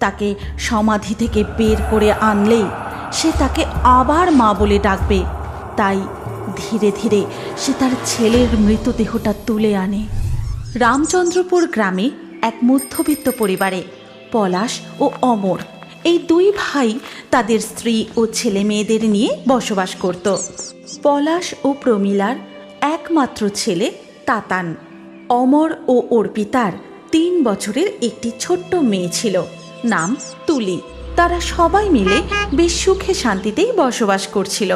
তাকে সমাধি থেকে বের করে আনলেই সে তাকে আবার মা বলে ডাকবে। তাই ধীরে ধীরে সে তার ছেলের মৃতদেহটা তুলে আনে। রামচন্দ্রপুর গ্রামে এক মধ্যবিত্ত পরিবারে পলাশ ও অমর এই দুই ভাই তাদের স্ত্রী ও ছেলে মেয়েদের নিয়ে বসবাস করত। পলাশ ও প্রমীলার একমাত্র ছেলে তাতান। অমর ও অর্পিতার 3 বছরের একটি ছোট্ট মেয়ে ছিল, নাম তুলি। তারা সবাই মিলে বেশ সুখে শান্তিতেই বসবাস করছিল।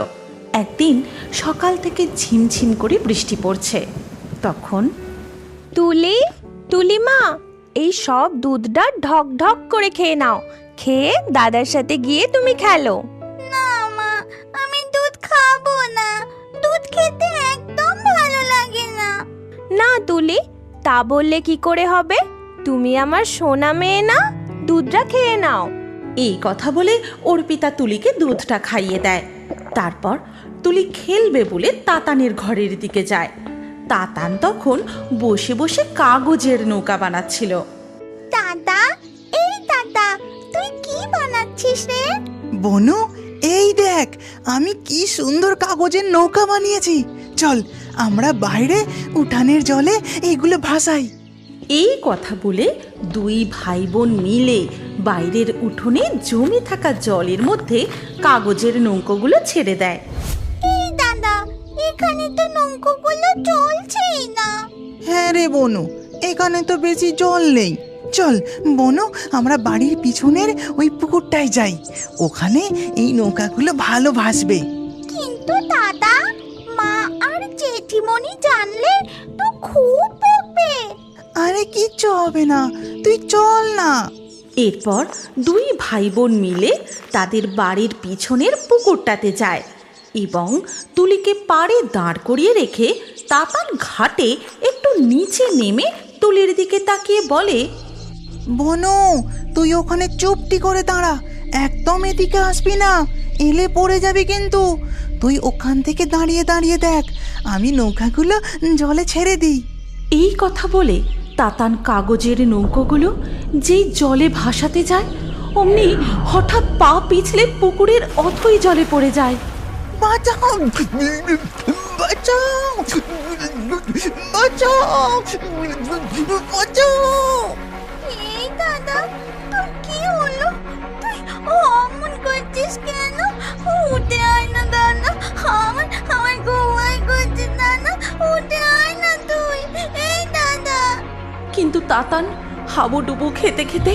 একদিন সকাল থেকে ঝিমঝিম করে বৃষ্টি পড়ছে। তখন তুলি, তুলি মা, এই সব দুধটা ঢক ঢক করে খেয়ে নাও। খেয়ে দাদার সাথে গিয়ে তুমি খেলো। না মা, আমি দুধ খাবো না। দুধ খেতে একদম ভালো লাগে না। না তুলি, তা বললে কি করে হবে? তুমি আমার সোনা মেয়ে না, দুধটা খেয়ে নাও। এই কথা বলে অর্পিতা তুলিকে দুধটা খাইয়ে দেয়। তারপর তুলি খেলবে বলে তাতানের ঘরের দিকে যায়। তাতান তখন বসে বসে কাগজের নৌকা বানাচ্ছিল। দাদা, এই দাদা, তুই কি বানাচ্ছিস রে? বনু, এই দেখ আমি কি সুন্দর কাগজের নৌকা বানিয়েছি। চল আমরা বাইরে উঠানের জলে এগুলো ভাসাই। এই কথা বলে দুই ভাই বোন মিলে বাইরের উঠোনে জমে থাকা জলের মধ্যে কাগজের নৌকোগুলো ছেড়ে দেয়। এই দাদা, এখানে তো নৌকোগুলো চলছেই না। হ্যাঁ রে বনু, এখানে তো বেশি জল নেই। চল বনু, আমরা বাড়ির পিছনের ওই পুকুরটায় যাই। ওখানে এই নৌকাগুলো ভালো ভাসবে। কিন্তু দাদা, মা আর জেঠিমণি জানলে তো খুব বকবে। আরে কিচ্ছু হবে না, তুই চল না। এরপর দুই ভাই বোন মিলে তাদের বাড়ির পিছনের পুকুরটাতে যায় এবং তুলিকে পাড়ে দাঁড় করিয়ে রেখে তাতান ঘাটে একটু নিচে নেমে তুলির দিকে তাকিয়ে বলে, বনু, তুই ওখানে চুপটি করে দাঁড়া, একদম এদিকে আসবি না, এলে পড়ে যাবি কিন্তু। তুই ওখান থেকে দাঁড়িয়ে দাঁড়িয়ে দেখ, আমি নৌকাগুলো জলে ছেড়ে দিই। এই কথা বলে তাতান কাগজের নৌকোগুলো যেই জলে ভাসাতে যায় অমনি হঠাৎ পা পিছলে পুকুরের অথই জলে পড়ে যায়। বাঁচাও, বাঁচাও, বাঁচাও, বাঁচাও। এই দাদা, তোর কি হলো? তুই অমন করছিস কেন? উঠে আয় না দাদা, আমার খুব ভয় করছে দাদা, উঠে আয় না তুই। এই দাদা। কিন্তু তাতান হাবুডুবু খেতে খেতে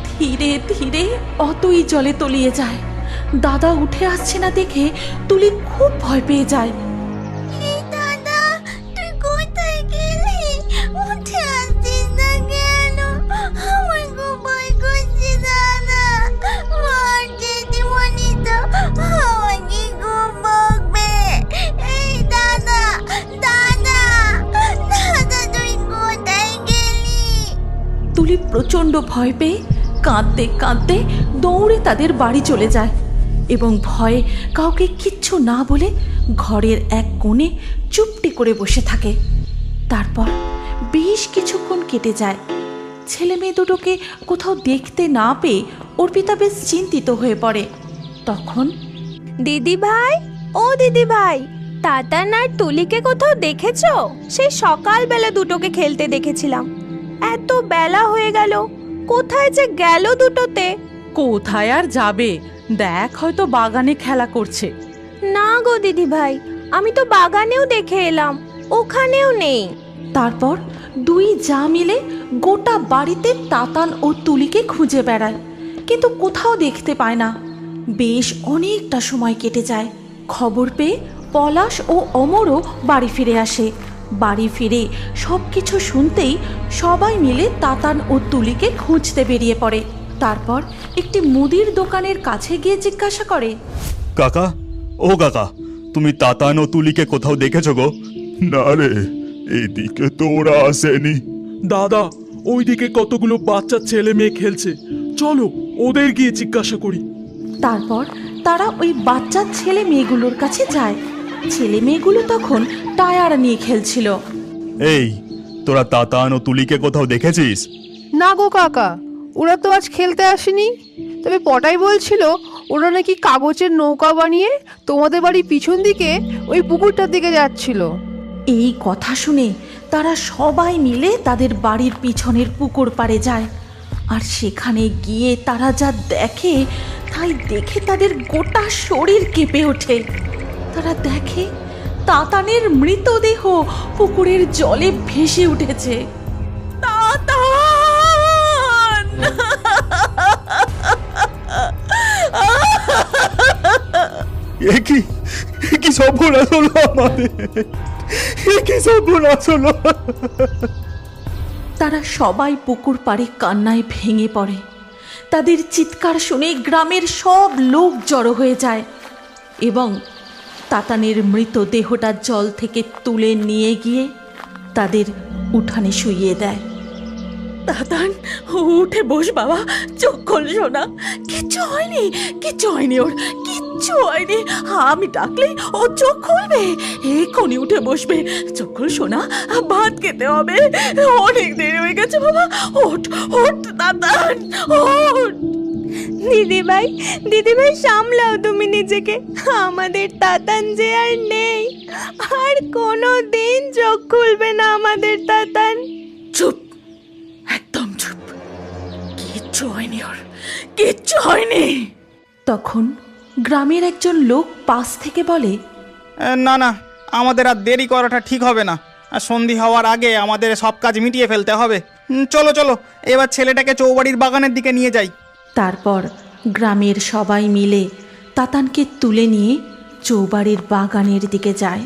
ধীরে ধীরে অতই জলে তলিয়ে যায়। দাদা উঠে আসছে না দেখে তুলি খুব ভয় পেয়ে যায়। এই দাদা, তুই কোথায় গেলি? উঠে আসছিস না কেন? আমার খুব ভয় করছে দাদা। মার জেঠিমণি তো আমাকে খুব বকবে। এই দাদা, দাদা, দাদা, তুই কোথায় গেলি? তুলি প্রচণ্ড ভয় পেয়ে কাঁদতে কাঁদতে দৌড়ে তাদের বাড়ি চলে যায় এবং ভয়ে কাউকে কিচ্ছু না বলে ঘরের এক কোণে চুপটি করে বসে থাকে। তারপর বেশ কিছুক্ষণ কেটে যায়। ছেলে মেয়ে দুটোকে কোথাও দেখতে না পেয়ে অর্পিতা বেশ চিন্তিত হয়ে পড়ে। তখন দিদি ভাই, ও দিদি ভাই, তাতান আর তুলিকে কোথাও দেখেছো? সেই সকালবেলা দুটোকে খেলতে দেখেছিলাম। এত বেলা হয়ে গেল, কোথায় যে গেল দুটোতে? কোথায় আর যাবে, দেখ হয়তো বাগানে খেলা করছে। না গো দিদি ভাই, আমি তো বাগানেও দেখে এলাম, ওখানেও নেই। তারপর দুই যা মিলে গোটা বাড়িতে তাতান ও তুলিকে খুঁজে বেড়ায়, কিন্তু কোথাও দেখতে পায় না। বেশ অনেকটা সময় কেটে যায়। খবর পেয়ে পলাশ ও অমরও বাড়ি ফিরে আসে। বাড়ি ফিরে সব কিছু শুনতেই সবাই মিলে তাতান ও তুলিকে খুঁজতে বেরিয়ে পড়ে। তারপর একটি মুদির দোকানের কাছে গিয়ে জিজ্ঞাসা করে, কাকা, ও কাকা, তুমি তাতান ও তুলিকে কোথাও দেখেছো গো? না রে, এইদিকে তো ওরা আসেনি। দাদা, ওইদিকে কতগুলো বাচ্চা ছেলে মেয়ে খেলছে, চলো ওদের গিয়ে জিজ্ঞাসা করি। তারপর তারা ওই বাচ্চা ছেলে মেয়েগুলোর কাছে যায়। ছেলে মেয়েগুলো তখন টায়ার নিয়ে খেলছিল। এই, তোরা তাতান ও তুলিকে কোথাও দেখেছিস? না গো কাকা, ওরা তো আজ খেলতে আসেনি। তবে পটাই বলছিল ওরা নাকি কাগজের নৌকা বানিয়ে তোমাদের বাড়ির পিছন দিকে ওই পুকুরটার দিকে যাচ্ছিল। এই কথা শুনে তারা সবাই মিলে তাদের বাড়ির পিছনের পুকুর পাড়ে যায়। আর সেখানে গিয়ে তারা যা দেখে তাই দেখে তাদের গোটা শরীর কেঁপে ওঠে। তারা দেখে তাতানের মৃতদেহ পুকুরের জলে ভেসে উঠেছে। তাতান! কি সর্বনাশ হলো আমাদের, কি সর্বনাশ হলো। তারা সবাই পুকুর পাড়ে কান্নায় ভেঙে পড়ে। তাদের চিৎকার শুনে গ্রামের সব লোক জড়ো হয়ে যায় এবং তাতানের মৃতদেহটা জল থেকে তুলে নিয়ে গিয়ে তাদের উঠানে শুইয়ে দেয়। তাতান, উঠে বস বাবা, চোখ খোল সোনা। কিচ্ছু হয়নি, কিচ্ছু হয়নি ওর, কিচ্ছু হয়নি। আমি ডাকলেই ও চোখ খুলবে, এক্ষুনি উঠে বসবে। চোখ খোল সোনা, ভাত খেতে হবে, অনেক দেরি হয়ে গেছে বাবা। ওঠ ওঠ তাতান, ওঠ। দিদিভাই, দিদিভাই সামলাও তুমি নিজেকে। আমাদের তাতান যে আর নেই, আর কোনো দিন চোখ খুলবে না আমাদের তাতান। চুপ, একদম চুপ, কিচ্ছু হয়নি ওর, কিচ্ছু হয়নি। তখন গ্রামের একজন লোক পাশ থেকে বলে, না না, আমাদের আর দেরি করাটা ঠিক হবে না। আর সন্ধি হওয়ার আগে আমাদের সব কাজ মিটিয়ে ফেলতে হবে। চলো চলো, এবার ছেলেটাকে চৌবাড়ির বাগানের দিকে নিয়ে যাই। তারপর গ্রামের সবাই মিলে তাতানকে তুলে নিয়ে চৌবাড়ির বাগানের দিকে যায়।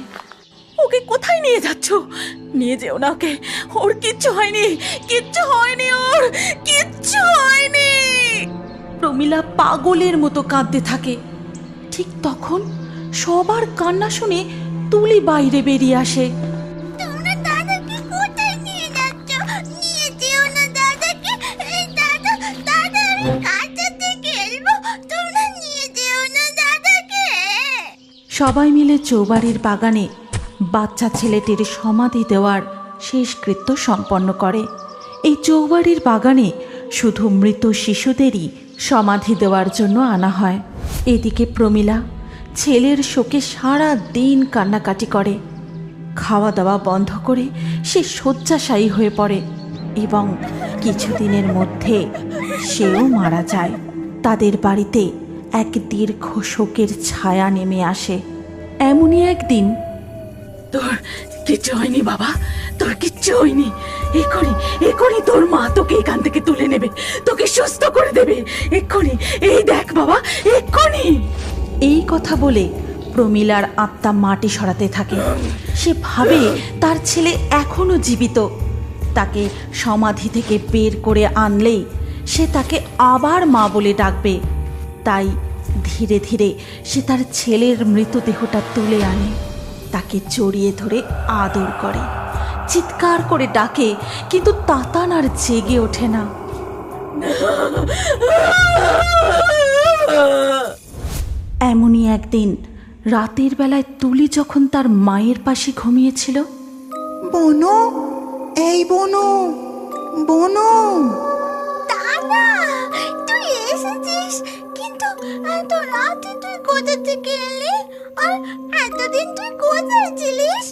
ওকে কোথায় নিয়ে যাচ্ছ? নিয়ে যেও না ওকে, ওর কিচ্ছু হয়নি, কিচ্ছু হয়নি, ওর কিচ্ছু হয়নি। প্রমীলা পাগলের মতো কাঁদতে থাকে। ঠিক তখন সবার কান্না শুনে তুলি বাইরে বেরিয়ে আসে। তোমরা দাদাকে কোথায় নিয়ে যাচ্ছ? নিয়ে যেও না দাদাকে। এই দাদা, দাদা আমি কাঁচাতে খেলবো, তোমরা নিয়ে যেও না দাদাকে। সবাই মিলে চৌবাড়ির বাগানে বাচ্চা ছেলেটির সমাধি দেওয়ার শেষকৃত্য সম্পন্ন করে। এই চৌবাড়ির বাগানে শুধু মৃত শিশুদেরই সমাধি দেওয়ার জন্য আনা হয়। এদিকে প্রমীলা ছেলের শোকে সারা দিন কান্নাকাটি করে। খাওয়া দাওয়া বন্ধ করে সে শয্যাশায়ী হয়ে পড়ে এবং কিছুদিনের মধ্যে সেও মারা যায়। তাদের বাড়িতে এক দীর্ঘ শোকের ছায়া নেমে আসে। এমনই একদিন, তোর কিচ্ছু হয়নি বাবা, তোর কিচ্ছু হয়নি। এক্ষুনি এক্ষুনি তোর মা তোকে এখান থেকে তুলে নেবে, তোকে সুস্থ করে দেবে এক্ষুনি। এই দেখ বাবা, এক্ষুনি। এই কথা বলে প্রমীলার আত্মা মাটি সরাতে থাকে। সে ভাবে তার ছেলে এখনো জীবিত। তাকে সমাধি থেকে বের করে আনলেই সে তাকে আবার মা বলে ডাকবে। তাই ধীরে ধীরে সে তার ছেলের মৃতদেহটা তুলে আনে, তাকে জড়িয়ে ধরে আদর করে, চিৎকার করে ডাকে, কিন্তু তাতান আর জেগে ওঠে না। এমনই একদিন রাতের বেলায় তুলি যখন তার মায়ের পাশে ঘুমিয়েছিল। বনু, এই বনু, বনু। দাদা, তুই এসেছিস, কিন্তু এত রাতে তুই কোথা থেকে এলি? আর এতদিন তুই কোথায় ছিলিস?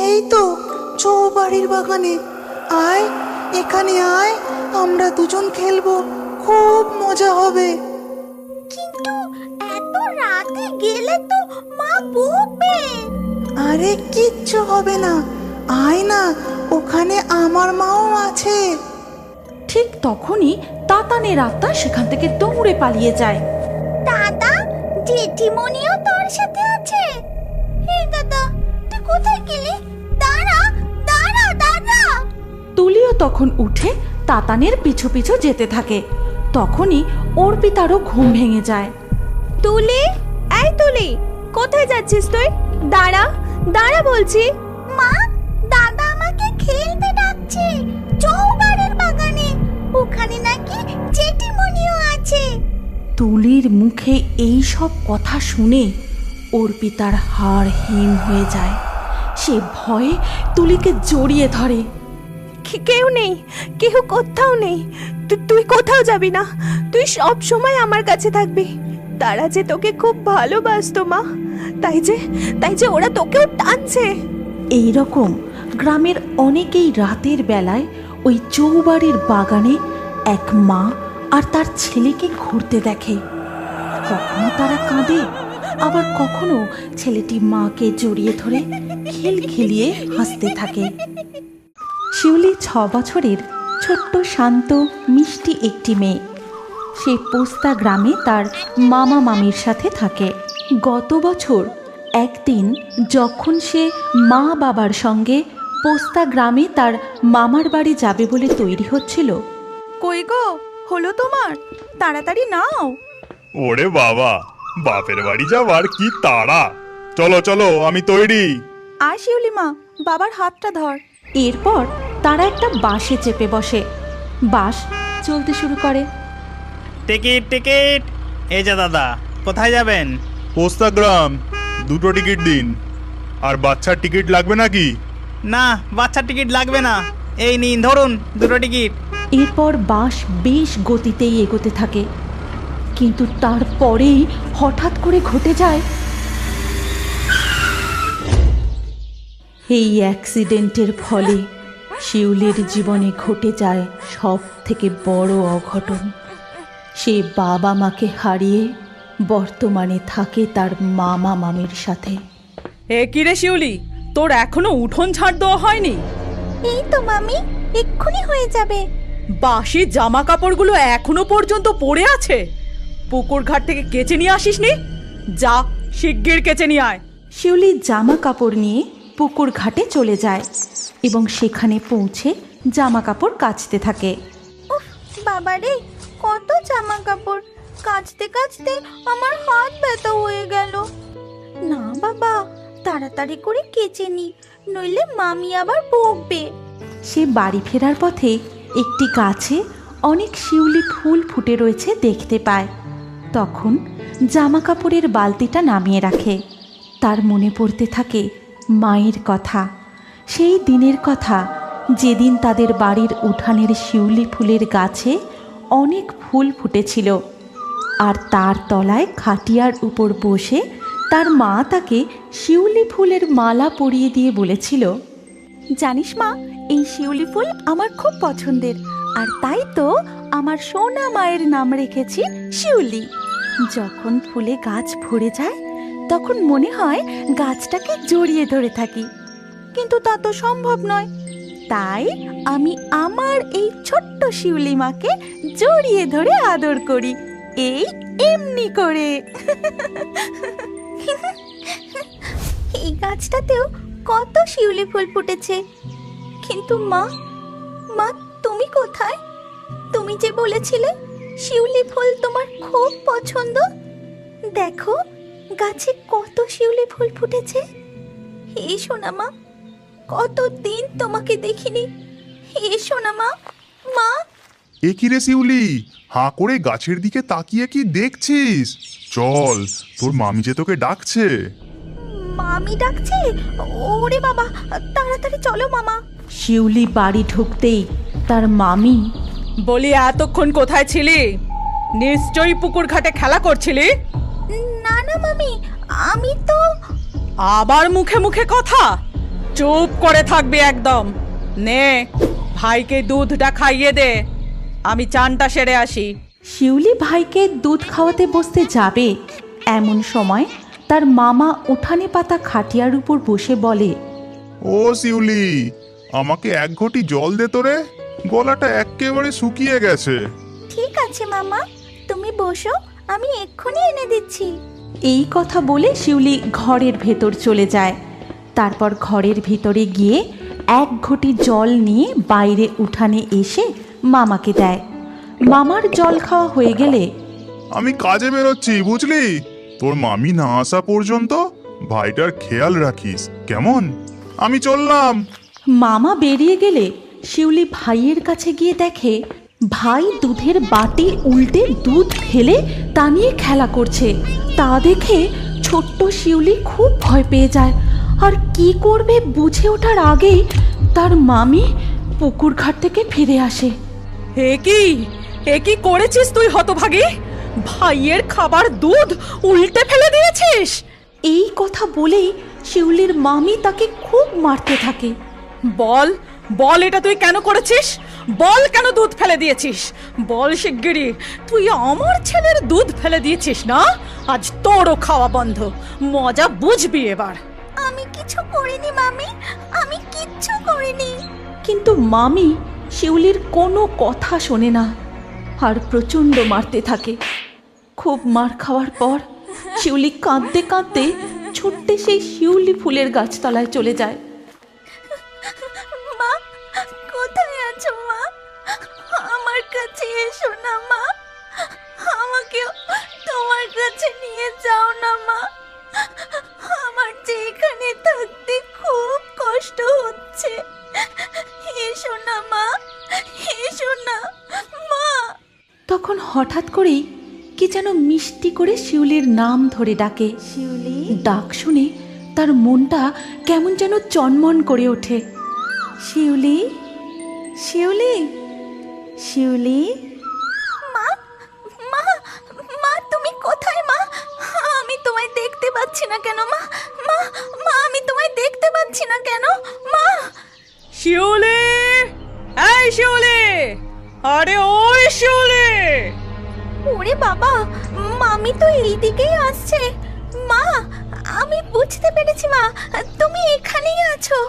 এই তো চৌবাড়ির বাগানে। আয়, এখানে আয়, আমরা দুজন খেলবো, খুব মজা হবে। কিন্তু এত রাতে গেলে তো মা বকবে। আরে কিচ্ছু হবে না, আয় না, ওখানে আমার মাও আছে। ঠিক তখনই তাতানের আত্মা সেখান থেকে দৌড়ে পালিয়ে যায়। দাদা, জেঠিমণিও তোর সাথে আছে? হে দাদা, তুই কোথায় গেলি? দাঁড়া দাঁড়া দাদা। তুলিও তখন উঠে তাতানের পিছু পিছু যেতে থাকে। তখনই অর্পিতারও ঘুম ভেঙে যায়। তুলি, এই তুলি, কোথায় যাচ্ছিস তুই? দাঁড়া দাঁড়া বলছি। মা, দাদা আমাকে খেলতে ডাকছে চৌবাড়ির বাগানে, ওখানে নাকি জেঠিমণিও আছে। তুলির মুখে এই সব কথা শুনে অর্পিতার হাড় হিম হয়ে যায়। সে ভয়ে তুলিকে জড়িয়ে ধরে। কেউ নেই, কেউ কোথাও নেই। তুই কোথাও যাবি না, তুই সব সময় আমার কাছে থাকবি। তারা যে তোকে খুব ভালোবাসতো মা, তাই যে ওরা তোকেও টানছে। এই রকম গ্রামের অনেকেই রাতের বেলায় ওই চৌবাড়ির বাগানে এক মা আর তার ছেলেকে ঘুরতে দেখে। কখনো তারা কাঁদে, আবার কখনো ছেলেটি মাকে জড়িয়ে ধরে খিলখিলিয়ে হাসতে থাকে। শিউলি 6 বছরের ছোট্ট শান্ত মিষ্টি একটি মেয়ে। সে পোস্তা গ্রামে তার মামা মামির সাথে থাকে। গত বছর একদিন যখন সে মা বাবার সঙ্গে পোস্তা গ্রামে তার মামার বাড়ি যাবে বলে তৈরি হচ্ছিল, কই গো, হলো তোমার? তাড়াতাড়ি নাও। ওরে বাবা, বাপের বাড়ি যাওয়ার কি তাড়া! চলো চলো, আমি তৈরি। আর শিউলি মা, বাবার হাতটা ধর। এরপর তারা একটা বাসে চেপে বসে। বাস চলতে শুরু করে। Ticket ticket! এই যে দাদা, কোথায় যাবেন? পোস্তা গ্রাম, 2টো টিকিট দিন। আর বাচ্চার টিকিট লাগবে নাকি? না, বাচ্চার টিকিট লাগবে না। এই নিন, ধরুন 2টো টিকিট। এরপর বাস বেশ গতিতেই এগোতে থাকে, কিন্তু তারপরেই হঠাৎ করে ঘটে যায় এই অ্যাক্সিডেন্টের ফলে শিউলির জীবনে ঘটে যায় সব থেকে বড় অঘটন। সে বাবা মাকে হারিয়ে বর্তমানে থাকে তার মামা মামির সাথে। এ কি রে শিউলি, তোর এখনো উঠোন ঝাড় দেওয়া হয়নি? এই তো মামি, এক্ষুনি হয়ে যাবে। বাসি জামা কাপড়গুলো এখনো পর্যন্ত পড়ে আছে। পুকুর ঘাট থেকে কেচে নিয়ে আসিসনি? যা, শিগগির কেচে নিয়ে আয়। শিউলি জামা কাপড় নিয়ে পুকুর ঘাটে চলে যায় এবং সেখানে পৌঁছে জামা কাপড় কাচতে থাকে। উফ বাবারে, কত জামা কাপড়! কাচতে কাচতে আমার হাত ব্যথা হয়ে গেল। না বাবা, তাড়াতাড়ি করে কেচে নি, নইলে মামি আবার বকবে। সে বাড়ি ফেরার পথে একটি গাছে অনেক শিউলি ফুল ফুটে রয়েছে দেখতে পায়। তখন জামা কাপড়ের বালতিটা নামিয়ে রাখে। তার মনে পড়তে থাকে মায়ের কথা, সেই দিনের কথা যেদিন তাদের বাড়ির উঠানের শিউলি ফুলের গাছে অনেক ফুল ফুটেছিল, আর তার তলায় খাটিয়ার উপর বসে তার মা তাকে শিউলি ফুলের মালা পরিয়ে দিয়ে বলেছিল, জানিস মা, এই শিউলি ফুল আমার খুব পছন্দের, আর তাই তো আমার সোনা মায়ের নাম রেখেছি শিউলি। যখন ফুলে গাছ ভরে যায় তখন মনে হয় গাছটাকে জড়িয়ে ধরে থাকি, কিন্তু তা তো সম্ভব নয়। তাই আমি আমার এই ছোট্ট শিউলি মাকে জড়িয়ে ধরে আদর করি, এই এমনি করে। এই গাছটাতেও কত শিউলি ফুল ফুটেছে, কিন্তু মা, তুমি কোথায়? তুমি যে বলেছিলে শিউলি ফুল তোমার খুব পছন্দ। দেখো, গাছে কত শিউলি ফুল ফুটেছে। এসো না মা, কতদিন তোমাকে দেখিনি। এসো না মা। মা! এ কি রে শিউলি, হাঁ করে গাছের দিকে তাকিয়ে কি দেখছিস? চল, তোর মামি যে তোকে ডাকছে। মামি ডাকছে? ওরে বাবা, তাড়াতাড়ি চলো মামা। শিউলি বাড়ি ঢুকতেই তার মামি বলি, এতক্ষণ কোথায় ছিলি? নিশ্চয়ই পুকুর ঘাটে খেলা করছিলি। না না মামি, আমি তো। আবার মুখে মুখে কথা, চুপ করে থাকবি একদম। নে, ভাইকে দুধটা খাইয়ে দে, আমি চানটা সেরে আসি। শিউলি ভাইকে দুধ খাওয়াতে বসতে যাবে, এমন সময় তার মামা উঠানে পাতা খাটিয়ার উপর বসে বলে, ও শিউলি, আমাকে 1 ঘটি জল দে তোরে, গলাটা একেবারে শুকিয়ে গেছে। ঠিক আছে মামা, তুমি বসো, আমি এক্ষুনি এনে দিচ্ছি। এই কথা বলে শিউলি ঘরের ভেতর চলে যায়। তারপর ঘরের ভিতরে গিয়ে 1 ঘটি জল নিয়ে বাইরে উঠানে এসে মামাকে দেয়। মামার জল খাওয়া হয়ে গেলে, আমি কাজে বেরোচ্ছি, বুঝলি? তোর মামি না আসা পর্যন্ত ভাইটার খেয়াল রাখিস, কেমন? আমি চললাম। মামা বেরিয়ে গেলে শিউলি ভাইয়ের কাছে গিয়ে দেখে ভাই দুধের বাটি উল্টে দুধ ফেলে তা নিয়ে খেলা করছে। তা দেখে ছোট্ট শিউলি খুব ভয় পেয়ে যায়, আর কি করবে বুঝে ওঠার আগেই তার মামি পুকুর ঘাট থেকে ফিরে আসে। এ কি করেছিস তুই হতভাগী? ভাইয়ের খাবার দুধ উল্টে ফেলে দিয়েছিস? এই কথা বলেই শিউলির মামি তাকে খুব মারতে থাকে। বল বল, এটা তুই কেন করেছিস? বল, কেন দুধ ফেলে দিয়েছিস? বল শিগগিরই, তুই আমার ছেলের দুধ ফেলে দিয়েছিস না? আজ তোরও খাওয়া বন্ধ, মজা বুঝবি এবার। আমি কিছু করিনি মামি, আমি কিচ্ছু করিনি। কিন্তু মামি শিউলির কোনো কথা শোনে না আর প্রচণ্ড মারতে থাকে। খুব মার খাওয়ার পর শিউলি কাঁদতে কাঁদতে ছুটতে সেই শিউলি ফুলের গাছতলায় চলে যায়। মা, কোথায় আছো মা? আমার কাছে এসো না মা, আমাকেও তোমার কাছে নিয়ে যাও না মা। আমার যে এখানে থাকতে খুব কষ্ট হচ্ছে। এসো না মা, এসো না মা। তখন হঠাৎ করেই কি যেন মিষ্টি করে শিউলির নাম ধরে ডাকে। শিউলি, ডাক শুনে তার মনটা কেমন যেন চনমন করে ওঠে। শিউলি, শিউলি, শিউলি। মা, মা, মা তুমি কোথায় মা? আমি তোমায় দেখতে পাচ্ছি না কেন মা? মা, মা আমি তোমায় দেখতে পাচ্ছি না কেন মা? শিউলি, এই শিউলি, আরে ওই শিউলি। ওরে বাবা, মামি তো এইদিকেই আসছে। মা, আমি বুঝতে পেরেছি মা, তুমি এখানেই আছো।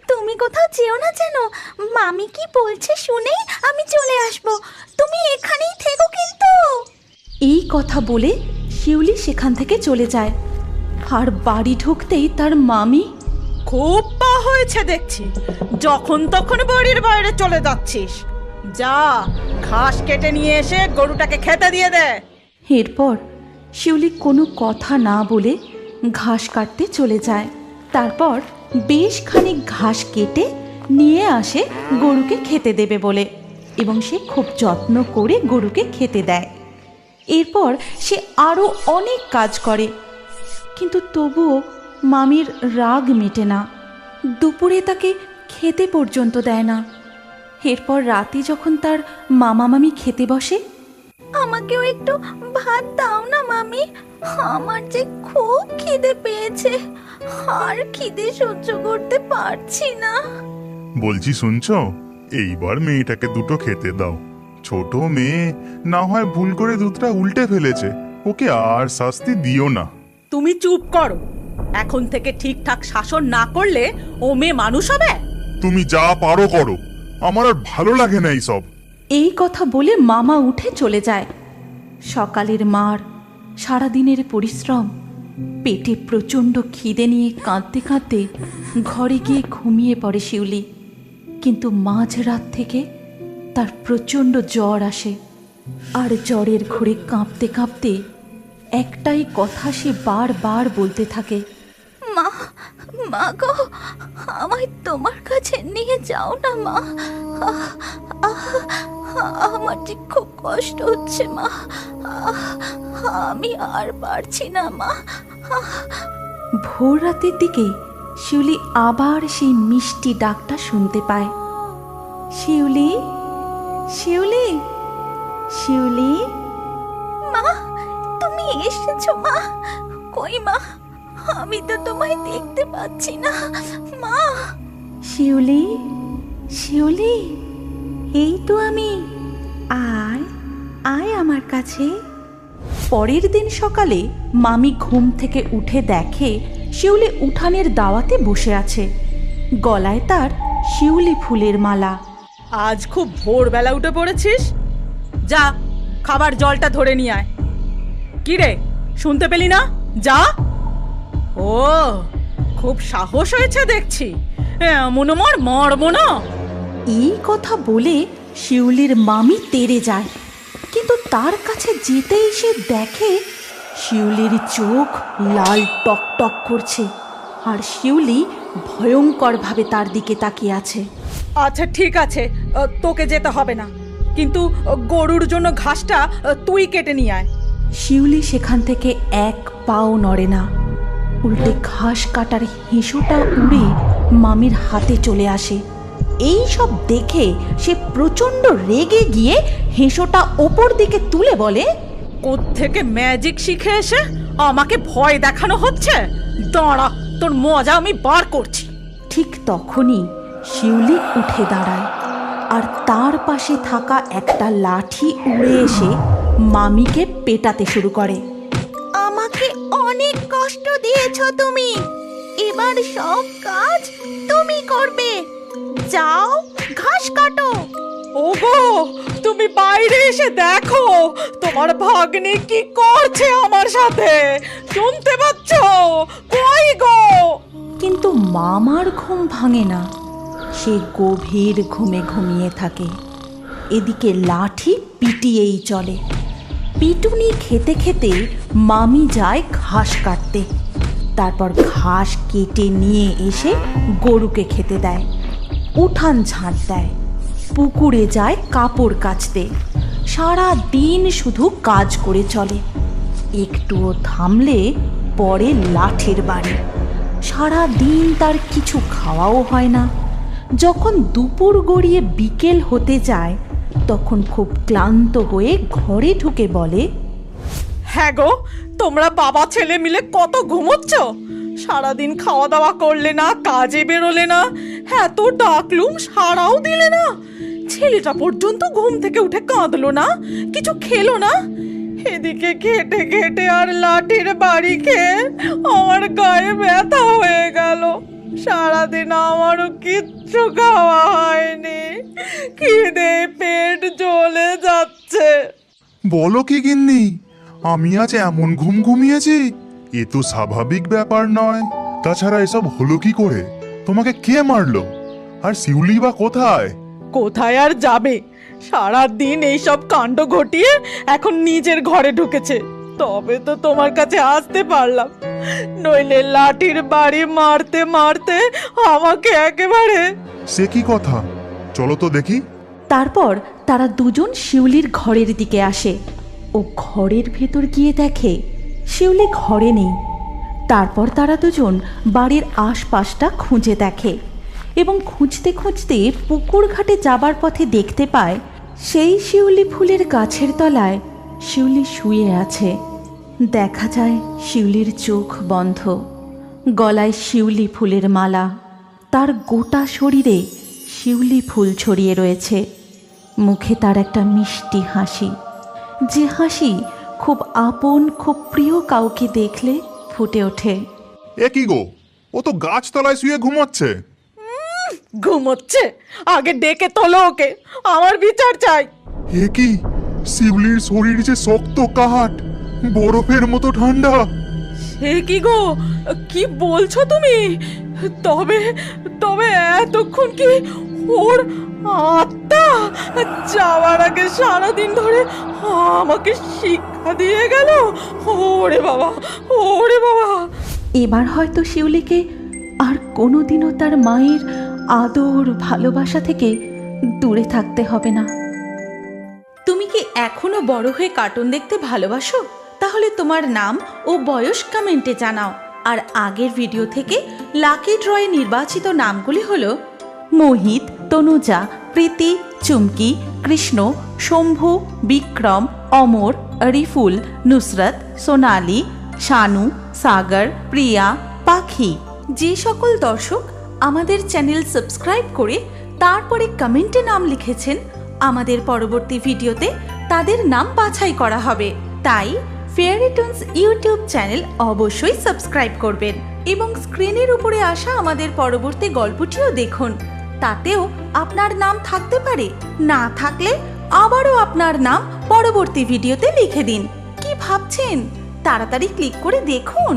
তুমি কোথাও যেও না যেন। মামি কি বলছে শুনেই আমি চলে আসবো। তুমি এখানেই থেকো কিন্তু। এই কথা বলে শিউলি সেখান থেকে চলে যায়। আর বাড়ি ঢুকতেই তার মামি, খুব পা হয়েছে দেখছি, যখন তখন বাড়ির বাইরে চলে যাচ্ছিস। যা, ঘাস কেটে নিয়ে এসে গরুটাকে খেতে দিয়ে দে। এরপর শিউলি কোনো কথা না বলে ঘাস কাটতে চলে যায়। তারপর বেশ খানিক ঘাস কেটে নিয়ে আসে গরুকে খেতে দেবে বলে, এবং সে খুব যত্ন করে গরুকে খেতে দেয়। এরপর সে আরও অনেক কাজ করে, কিন্তু তবুও মামির রাগ মেটে না। দুপুরে তাকে খেতে পর্যন্ত দেয় না। এরপর রাতে যখন তার মামা মামি খেতে বসে, আমাকেও একটু ভাত দাও না মামি, আমার যে খুব খিদে পেয়েছে, আর খিদে সহ্য করতে পারছি না। বলছি শুনছো, এইবার মেয়েটাকে দুটো খেতে দাও। ছোট মেয়ে, না হয় ভুল করে দুধটা উল্টে ফেলেছে, ওকে আর শাস্তি দিও না। তুমি চুপ করো। এখন থেকে ঠিকঠাক শাসন না করলে ও মেয়ে মানুষ হবে? তুমি যা পারো করো, আমার আর ভালো লাগে না এইসব। এই কথা বলে মামা উঠে চলে যায়। সকালের মার, সারাদিনের পরিশ্রম, পেটে প্রচণ্ড খিদে নিয়ে কাঁদতে কাঁদতে ঘরে গিয়ে ঘুমিয়ে পড়ে শিউলি। কিন্তু মাঝরাত থেকে তার প্রচণ্ড জ্বর আসে, আর জ্বরের ঘোরে কাঁপতে কাঁপতে একটাই কথা সে বারবার বলতে থাকে, মা, মা গো, আমায় তোমার কাছে নিয়ে যাও না মা। আমার যে খুব কষ্ট হচ্ছে মা, আমি আর পারছি না মা। ভোর রাতের দিকে শিউলি আবার সেই মিষ্টি ডাকটা শুনতে পায়। শিউলি, শিউলি, শিউলি। মা, তুমি এসেছো মা? কই মা, আমি তো তোমায় দেখতে পাচ্ছি না মা। শিউলি, শিউলি, এই তো আমি, আয় আয় আমার কাছে। পরের দিন সকালে মামি ঘুম থেকে উঠে দেখে শিউলি উঠানের দাওয়াতে বসে আছে। গলায় তার শিউলি ফুলের মালা। আজ খুব ভোরবেলা উঠে পড়েছিস? যা, খাবার জলটা ধরে নিয়ে আয়। কি রে, শুনতে পেলি না? যা। ও, খুব সাহস হয়েছে দেখছি, এমন মরব না। এই কথা বলে শিউলির মামি তেড়ে যায়, কিন্তু তার কাছে যেতেই সে দেখে শিউলির চোখ লাল টক টক করছে, আর শিউলি ভয়ঙ্করভাবে তার দিকে তাকিয়ে আছে। আচ্ছা ঠিক আছে, তোকে যেতে হবে না, কিন্তু গরুর জন্য ঘাসটা তুই কেটে নিয়ে আয়। শিউলি সেখান থেকে এক পাও নড়ে না, উল্টে ঘাস কাটার হিঁসুটা উড়ে মামির হাতে চলে আসে। এই সব দেখে সে প্রচণ্ড রেগে গিয়ে হেঁসোটা ওপর দিকে তুলে বলে, কোত্থেকে ম্যাজিক শিখে এসে আমাকে ভয় দেখানো হচ্ছে? দাঁড়া, তোর মজা আমি বার করছি। ঠিক তখনই শিউলি উঠে দাঁড়ায় আর তার পাশে থাকা একটা লাঠি উড়ে এসে মামিকে পেটাতে শুরু করে। আমাকে অনেক কষ্ট দিয়েছো তুমি, এবার সব কাজ তুমি করবে। যাও, ঘাস কাটো। ওগো, তুমি বাইরে এসে দেখো তোমার ভাগ্নে কি করছে আমার সাথে। শুনতে পাচ্ছ? কই গো? কিন্তু মামার ঘুম ভাঙে না, সে গভীর ঘুমে ঘুমিয়ে থাকে। এদিকে লাঠি পিটিয়েই চলে। পিটুনি খেতে খেতে মামি যায় ঘাস কাটতে। তারপর ঘাস কেটে নিয়ে এসে গরুকে খেতে দেয়, উঠান ঝাঁট দেয়, পুকুরে যায় কাপড় কাচতে। সারা দিন শুধু কাজ করে চলে। একটুও থামলে পরে লাঠির বাড়ি। সারা দিন তার কিছু খাওয়াও হয় না। যখন দুপুর গড়িয়ে বিকেল হতে যায় তখন খুব ক্লান্ত হয়ে ঘরে ঢুকে বলে, হ্যাঁ গো, তোমরা বাবা ছেলে মিলে কত ঘুমোচ্ছ? সারাদিন খাওয়া দাওয়া করলে না, কাজে বেরোলে না, এত ডাকলুম সারাও দিলে না। ছেলেটা পর্যন্ত ঘুম থেকে উঠে কাঁদলো না, কিছু খেলো না। এদিকে খেটে খেটে আর লাঠির বাড়ি খেয়ে আমার গায়ে ব্যথা হয়ে গেল। সারাদিন আমারও কিচ্ছু খাওয়া হয়নি, খিদে পেট জ্বলে যাচ্ছে। বলো কি গিন্নি, আমি আজ এমন ঘুম ঘুমিয়েছি? এ তো স্বাভাবিক ব্যাপার নয়। তাছাড়া এসব হলো কি করে? তোমাকে কে মারলো? আর শিউলি বা কোথায়? কোথায় আর যাবে? সারাদিন এইসব কাণ্ড ঘটিয়ে এখন নিজের ঘরে ঢুকেছে। তবে তো তোমার কাছে আসতে পারলাম, নইলে লাঠির বাড়ি মারতে মারতে আমাকে একেবারে। সে কি কথা? চলো তো দেখি। তারপর তারা দুজন শিউলির ঘরের দিকে আসে ও ঘরের ভেতর গিয়ে দেখে শিউলি ঘরে নেই। তারপর তারা দুজন বাড়ির আশপাশটা খুঁজে দেখে এবং খুঁজতে খুঁজতে পুকুর ঘাটে যাবার পথে দেখতে পায় সেই শিউলি ফুলের গাছের তলায় শিউলি শুয়ে আছে। দেখা যায় শিউলির চোখ বন্ধ, গলায় শিউলি ফুলের মালা, তার গোটা শরীরে শিউলি ফুল ছড়িয়ে রয়েছে। মুখে তার একটা মিষ্টি হাসি, যে হাসি খুব আপন, খুব প্রিয় কাউকে দেখলে ফুটে ওঠে। এ কি গো, ও তো গাছতলায় শুয়ে ঘুমাচ্ছে। ঘুমোচ্ছে? আগে ডেকে তোলো ওকে, আমার বিচার চাই। এ কি, শিউলির শরীর যে শক্ত কাঠ, বরফের মতো ঠান্ডা। সে কি গো, কি বলছো তুমি? তবে তবে এতক্ষণ কি ওর আত্মা যাওয়ার আগে সারাদিন ধরে আমাকে শিক্ষা দিয়ে গেল? ওরে বাবা, ওরে বাবা। এবার হয়তো শিউলিকে আর কোনোদিনও তার মায়ের আদর ভালোবাসা থেকে দূরে থাকতে হবে না। তুমি কি এখনো বড় হয়ে কার্টুন দেখতে ভালোবাসো? তাহলে তোমার নাম ও বয়স কমেন্টে জানাও। আর আগের ভিডিও থেকে লাকি ড্রয়ে নির্বাচিত নামগুলি হলো মোহিত, তনুজা, প্রীতি, চুমকি, কৃষ্ণ, শম্ভু, বিক্রম, অমর, রিফুল, নুসরত, সোনালি, শানু, সাগর, প্রিয়া, পাখি। যে সকল দর্শক আমাদের চ্যানেল সাবস্ক্রাইব করে তারপরে কমেন্টে নাম লিখেছেন, আমাদের পরবর্তী ভিডিওতে তাদের নাম বাছাই করা হবে। তাই ফেয়ারি টুনস ইউটিউব চ্যানেল অবশ্যই সাবস্ক্রাইব করবেন এবং স্ক্রিনের উপরে আসা আমাদের পরবর্তী গল্পটিও দেখুন। তাতেও আপনার নাম থাকতে পারে, না থাকলে আবারও আপনার নাম পরবর্তী ভিডিওতে লিখে দিন। কি ভাবছেন? তাড়াতাড়ি ক্লিক করে দেখুন।